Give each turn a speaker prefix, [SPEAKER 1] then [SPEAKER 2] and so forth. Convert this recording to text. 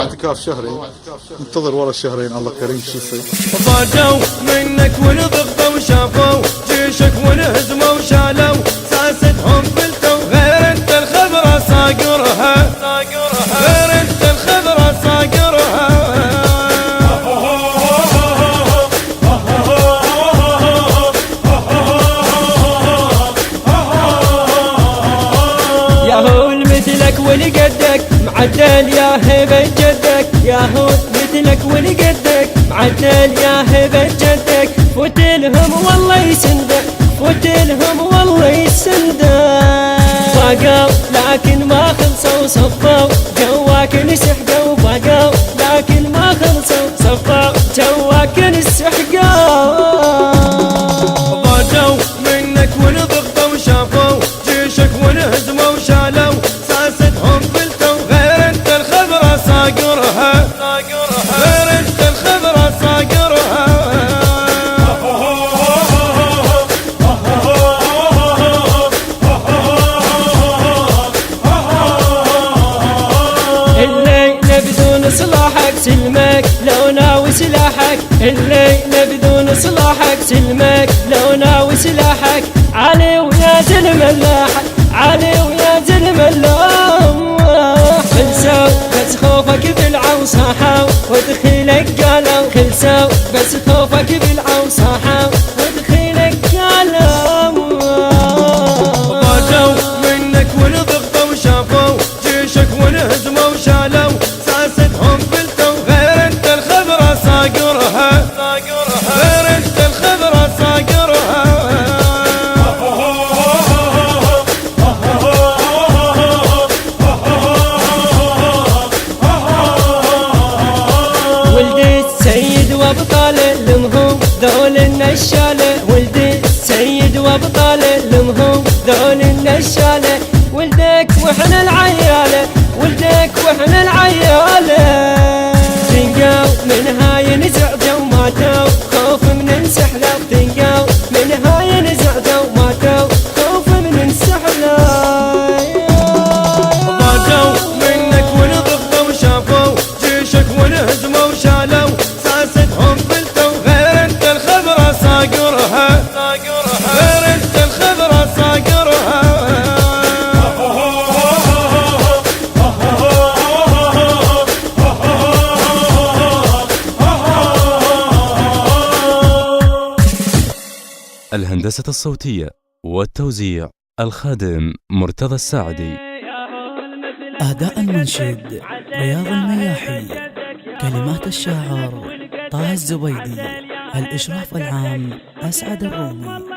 [SPEAKER 1] اعتكاف شهرين، انتظر ورا الشهرين الله كريم شو يصير.
[SPEAKER 2] ضاجوا منك ونضغطوا وشافوا جيشك ونهزموا وشالوا ساستهم فلتوا غير انت الخبرة صاقرها، غير انت الخبرة صاقرها.
[SPEAKER 3] ياهو مثلك ولقدك معدل يا هبة جدك، ياهو مثلك ولقدك معدل يا هبة جدك. فوتلهم والله يسندك، فوتلهم والله يسندك. باقوا لكن ما خلصوا صفوا جواك انسحقوا، باقوا لكن ما خلصوا صفوا جواك انسحقوا.
[SPEAKER 2] ضاجوا منك ونضغطوا وشافوا جيشك ونهزموا وشالوا ساستهم فلتوا غير انت الخبرة صاقرها، غير انت الخبرة صاقرها.
[SPEAKER 3] الليلة بدون صلاحك سلمك لو ناوي سلاحك، الليلة بدون صلاحك سلمك لو ناوي سلاحك. علي ويا زلمة اللاحك، علي ويا زلمة اللاحك. خلسوا بس خوفك بالعوصاحة ودخيلك قالوا، خلسوا بس خوفك بالعوصاحة ودخيلك قالوا.
[SPEAKER 2] ضاجوا منك ونضغطوا وشافوا جيشك ونهزموا وشالوا ساستهم فلتوا غير انت الخبرة صاقرها، غير انت الخبرة صاقرها.
[SPEAKER 3] ولدي السيد وابطال لمهم ذول النشالة، ولدي السيد وابطال لمهم ذول النشالة. ولدك واحنا العيالة، ولدك واحنا العيالة. تنقوا من هاي نزعجوا وماتوا خوف من انسحلوا، تنقوا من هاي نزعجوا وماتوا خوف من انسحلوا.
[SPEAKER 2] ضاجوا منك ونضغطوا وشافوا جيشك ونهزموا وشالوا ساستهم فلتوا غير انت الخبرة صاقرها، غير انت الخبرة صاقرها.
[SPEAKER 4] الهندسة الصوتية والتوزيع الخادم مرتضى الساعدي.
[SPEAKER 5] أداء المنشد رياض المياحي، كلمات الشاعر طه الزبيدي، الإشراف العام أسعد الرومي.